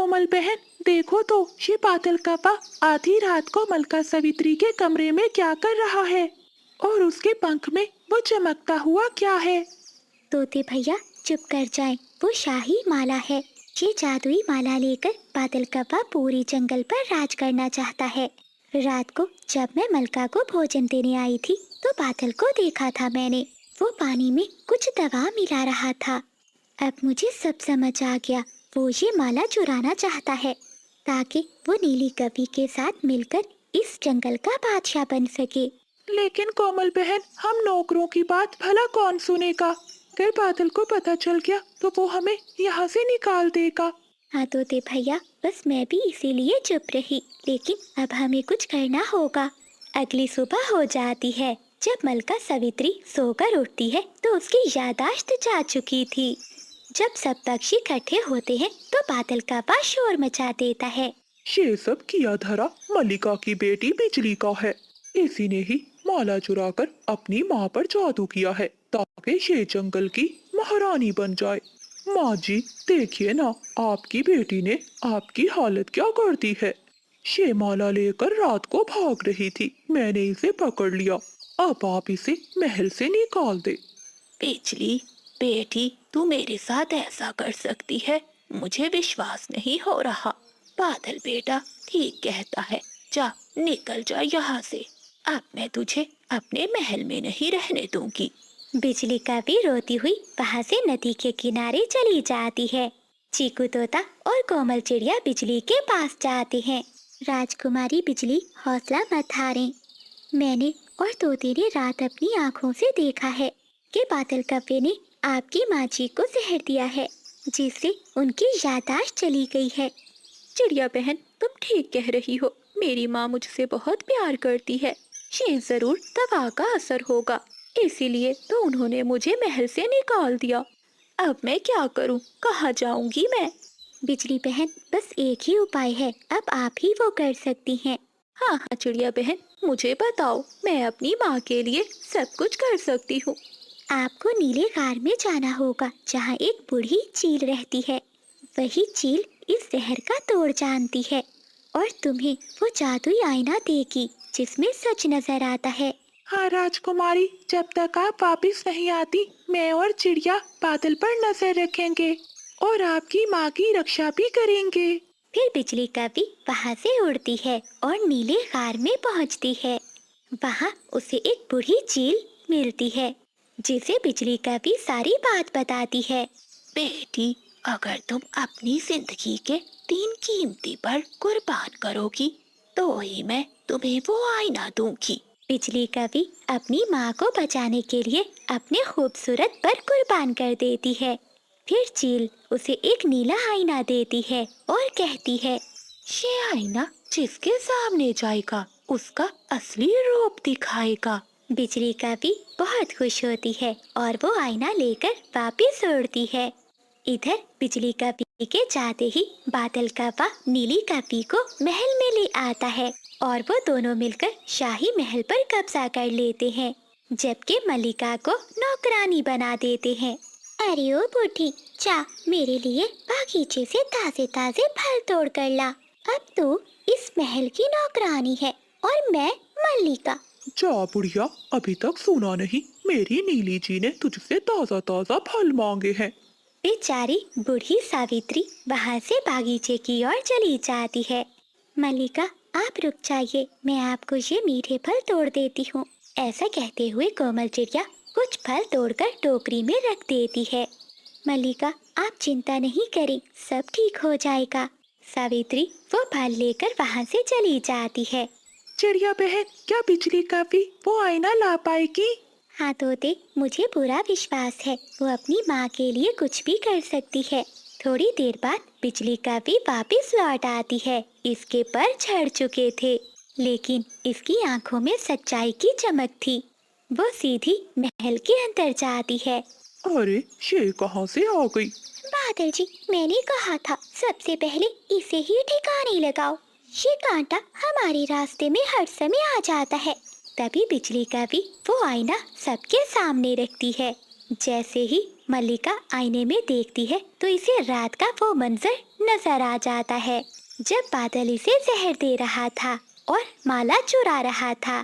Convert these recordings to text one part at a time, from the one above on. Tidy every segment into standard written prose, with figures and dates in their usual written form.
कोमल बहन, देखो तो ये बादल कप्पा आधी रात को मलका सावित्री के कमरे में क्या कर रहा है, और उसके पंख में वो चमकता हुआ क्या है। तोते भैया चुप कर जाएं, वो शाही माला है। ये जादुई माला लेकर बादल कप्पा पूरी जंगल पर राज करना चाहता है। रात को जब मैं मलका को भोजन देने आई थी तो बादल को देखा था मैंने। वो पानी में कुछ दवा मिला रहा था। अब मुझे सब समझ आ गया। वो ये माला चुराना चाहता है ताकि वो नीली कवि के साथ मिलकर इस जंगल का बादशाह बन सके। लेकिन कोमल बहन, हम नौकरों की बात भला कौन सुनेगा। अगर बादल को पता चल गया तो वो हमें यहाँ से निकाल देगा। हाँ तोते भैया, बस मैं भी इसीलिए चुप रही। लेकिन अब हमें कुछ करना होगा। अगली सुबह हो जाती है। जब मलका सावित्री सोकर उठती है तो उसकी याददाश्त जा चुकी थी। जब सब पक्षी इकट्ठे होते हैं तो बादल का पा शोर मचा देता है। ये सब किया धरा मल्लिका की बेटी बिजली का है। इसी ने ही माला चुराकर अपनी माँ पर जादू किया है ताकि ये जंगल की महारानी बन जाए। माँ जी, देखिए ना, आपकी बेटी ने आपकी हालत क्या कर दी है। ये माला लेकर रात को भाग रही थी, मैंने इसे पकड़ लिया। अब आप इसे महल से निकाल दे। बिजली बेटी, तू मेरे साथ ऐसा कर सकती है? मुझे विश्वास नहीं हो रहा। बादल बेटा ठीक कहता है, जा निकल जा यहाँ से। अब मैं तुझे अपने महल में नहीं रहने दूंगी। बिजली का भी रोती हुई वहाँ से नदी के किनारे चली जाती है। चीकू तोता और कोमल चिड़िया बिजली के पास जाते हैं। राजकुमारी बिजली, हौसला मत हारें। मैंने और तोते ने रात अपनी आँखों से देखा है कि बादल कप्पे ने आपकी माँ जी को जहर दिया है, जिससे उनकी याददाश्त चली गई है। चिड़िया बहन, तुम ठीक कह रही हो। मेरी माँ मुझसे बहुत प्यार करती है। ये जरूर दवा का असर होगा, इसीलिए तो उन्होंने मुझे महल से निकाल दिया। अब मैं क्या करूं? कहाँ जाऊंगी मैं? बिजली बहन, बस एक ही उपाय है, अब आप ही वो कर सकती हैं। हाँ हाँ चिड़िया बहन, मुझे बताओ, मैं अपनी माँ के लिए सब कुछ कर सकती हूँ। आपको नीले गार में जाना होगा, जहाँ एक बूढ़ी चील रहती है। वही चील इस जहर का तोड़ जानती है और तुम्हें वो जादुई आईना देगी जिसमें सच नजर आता है। हाँ राजकुमारी, जब तक आप वापिस नहीं आती, मैं और चिड़िया बादल पर नजर रखेंगे और आपकी माँ की रक्षा भी करेंगे। फिर बिजली कवि वहाँ से उड़ती है और नीले गार में पहुँचती है। वहाँ उसे एक बूढ़ी चील मिलती है, जिसे बिजली कवि सारी बात बताती है। बेटी, अगर तुम अपनी जिंदगी के 3 कीमती पल कुर्बान करोगी तो ही मैं तुम्हें वो आईना दूंगी। बिजली कवि अपनी माँ को बचाने के लिए अपने खूबसूरत पर कुर्बान कर देती है। फिर चील उसे एक नीला आईना देती है और कहती है, ये आईना जिसके सामने जाएगा उसका असली रूप दिखाएगा। बिजली कवि बहुत खुश होती है और वो आईना लेकर वापिस उड़ती है। इधर बिजली कवि के जाते ही बादल कप्पा नीली कवि को महल में ले आता है और वो दोनों मिलकर शाही महल पर कब्जा कर लेते हैं, जबकि मल्लिका को नौकरानी बना देते हैं। अरे ओ बूढ़ी, जा मेरे लिए बागीचे से ताजे ताजे फल तोड़ कर ला। अब तू इस महल की नौकरानी है और मैं मल्लिका। जा बुढ़िया, अभी तक सुना नहीं, मेरी नीली जी ने तुझसे ताजा ताजा फल मांगे हैं। बेचारी बूढ़ी सावित्री वहाँ से बागीचे की ओर चली जाती है। मल्लिका, आप रुक जाइए, मैं आपको ये मीठे फल तोड़ देती हूँ। ऐसा कहते हुए कोमल चिड़िया कुछ फल तोड़कर टोकरी में रख देती है। मल्लिका, आप चिंता नहीं करें, सब ठीक हो जाएगा। सावित्री वो फल लेकर वहाँ से चली जाती है। चिड़िया बहन, क्या बिजली कवि वो आईना ला पाएगी? हाँ तोते, मुझे पूरा विश्वास है, वो अपनी माँ के लिए कुछ भी कर सकती है। थोड़ी देर बाद बिजली कवि वापस लौट आती है। इसके पर झड़ चुके थे, लेकिन इसकी आंखों में सच्चाई की चमक थी। वो सीधी महल के अंदर जाती है। अरे, ये कहाँ से आ गई? बादल जी, मैंने कहा था सबसे पहले इसे ही ठिकाने लगाओ। ये कांटा हमारे रास्ते में हर समय आ जाता है। तभी बिजली कवि वो आईना सबके सामने रखती है। जैसे ही मल्लिका आईने में देखती है तो इसे रात का वो मंजर नजर आ जाता है जब बादल इसे जहर दे रहा था और माला चुरा रहा था।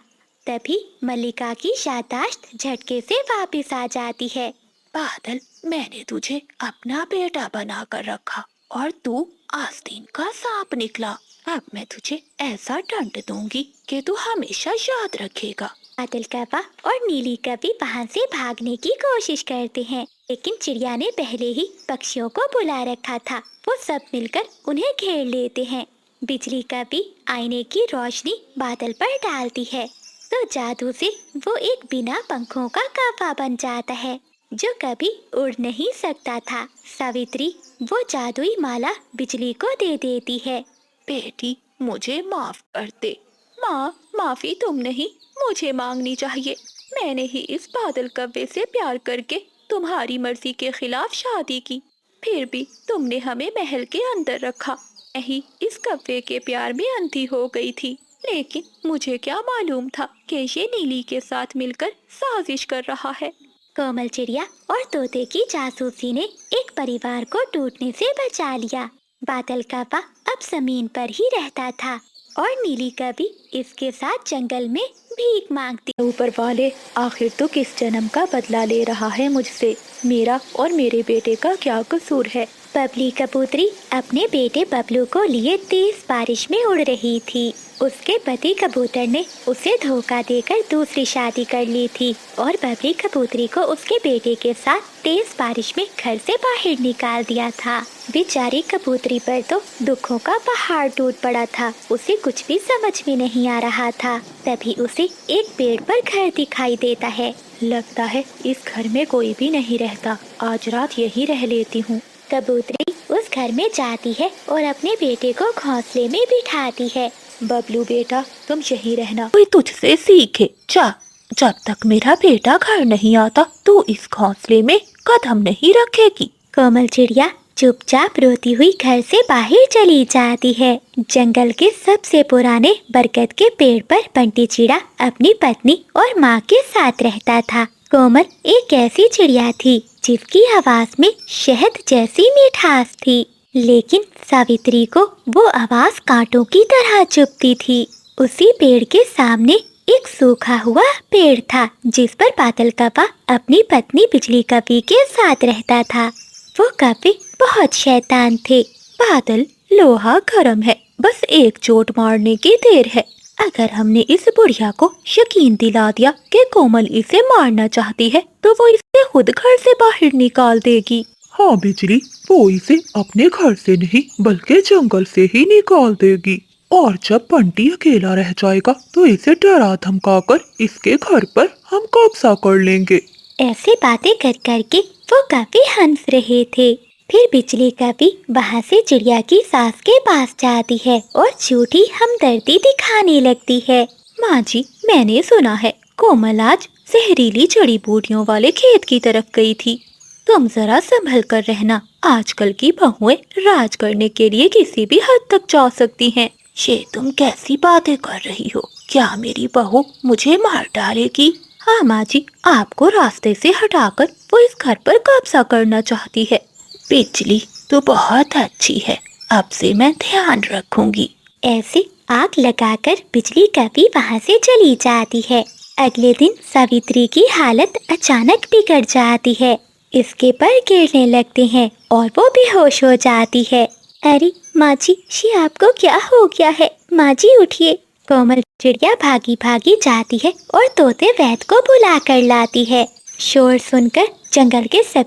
तभी मल्लिका की याददाश्त झटके से वापस आ जाती है। बादल, मैंने तुझे अपना बेटा बनाकर रखा और तू आस्तीन का सांप निकला। अब मैं तुझे ऐसा दंड दूंगी कि तू हमेशा याद रखेगा। बादल कौवा और नीली कवि वहाँ से भागने की कोशिश करते हैं, लेकिन चिड़िया ने पहले ही पक्षियों को बुला रखा था। वो सब मिलकर उन्हें घेर लेते हैं। बिजली कवि आईने की रोशनी बादल पर डालती है तो जादू से वो एक बिना पंखों का कौवा बन जाता है जो कभी उड़ नहीं सकता था। सावित्री वो जादुई माला बिजली को दे देती है। बेटी, मुझे माफ कर दे। माँ, माफी तुम नहीं, मुझे मांगनी चाहिए। मैंने ही इस बादल कव्वे से प्यार करके तुम्हारी मर्जी के खिलाफ शादी की, फिर भी तुमने हमें महल के अंदर रखा। मैं ही इस कव्वे के प्यार में अंधी हो गई थी, लेकिन मुझे क्या मालूम था कि ये नीली के साथ मिलकर साजिश कर रहा है। कोमल चिड़िया और तोते की जासूसी ने एक परिवार को टूटने से बचा लिया। बादल कौवा अब जमीन पर ही रहता था और नीली कवि इसके साथ जंगल में भीख मांगती। ऊपर वाले, आखिर तो किस जन्म का बदला ले रहा है मुझसे? मेरा और मेरे बेटे का क्या कसूर है? बबली कबूतरी अपने बेटे बबलू को लिए तेज बारिश में उड़ रही थी। उसके पति कबूतर ने उसे धोखा देकर दूसरी शादी कर ली थी और बबली कबूतरी को उसके बेटे के साथ तेज बारिश में घर से बाहर निकाल दिया था। बेचारी कबूतरी पर तो दुखों का पहाड़ टूट पड़ा था। उसे कुछ भी समझ में नहीं आ रहा था। तभी उसे एक पेड़ पर घर दिखाई देता है। लगता है इस घर में कोई भी नहीं रहता, आज रात यहीं रह लेती हूँ। कबूतरी उस घर में जाती है और अपने बेटे को घोंसले में बिठाती है। बबलू बेटा, तुम यहीं रहना, कोई तुझसे सीखे। जा, जब तक मेरा बेटा घर नहीं आता तू इस घोंसले में कदम नहीं रखेगी। कोमल चिड़िया चुपचाप रोती हुई घर से बाहर चली जाती है। जंगल के सबसे पुराने बरगद के पेड़ पर बंटी चिड़ा अपनी पत्नी और माँ के साथ रहता था। कोमल एक ऐसी चिड़िया थी जिसकी आवाज में शहद जैसी मिठास थी, लेकिन सावित्री को वो आवाज कांटों की तरह चुभती थी। उसी पेड़ के सामने एक सूखा हुआ पेड़ था जिस पर बादल कौवा अपनी पत्नी बिजली कवि के साथ रहता था। वो कवि बहुत शैतान थे। बादल, लोहा गर्म है, बस एक चोट मारने की देर है। अगर हमने इस बुढ़िया को यकीन दिला दिया कि कोमल इसे मारना चाहती है तो वो इसे खुद घर से बाहर निकाल देगी। हाँ बिजली, वो इसे अपने घर से नहीं बल्कि जंगल से ही निकाल देगी। और जब बंटी अकेला रह जाएगा तो इसे डरा धमकाकर इसके घर पर हम कब्जा कर लेंगे। ऐसे बातें कर करके वो काफी हंस रहे थे। फिर बिजली कवि वहाँ से चिड़िया की सास के पास जाती है और झूठी हमदर्दी दिखाने लगती है। माँ जी, मैंने सुना है कोमल आज जहरीली जड़ी बूटियों वाले खेत की तरफ गई थी। तुम जरा संभल कर रहना, आजकल की बहुएं राज करने के लिए किसी भी हद तक जा सकती हैं। ये तुम कैसी बातें कर रही हो? क्या मेरी बहू मुझे मार डालेगी? हाँ माँ जी, आपको रास्ते से हटाकर वो इस घर पर कब्जा करना चाहती है। बिजली तो बहुत अच्छी है, अब से मैं ध्यान रखूंगी। ऐसे आग लगाकर बिजली कवि वहाँ से चली जाती है। अगले दिन सावित्री की हालत अचानक बिगड़ जाती है। इसके पर गिरने लगते हैं और वो बेहोश हो जाती है। अरे माँ जी, ये आपको क्या हो गया है? माँ जी उठिए। कोमल चिड़िया भागी भागी जाती है और तोते वैद को बुला कर लाती है। शोर सुनकर जंगल के सभी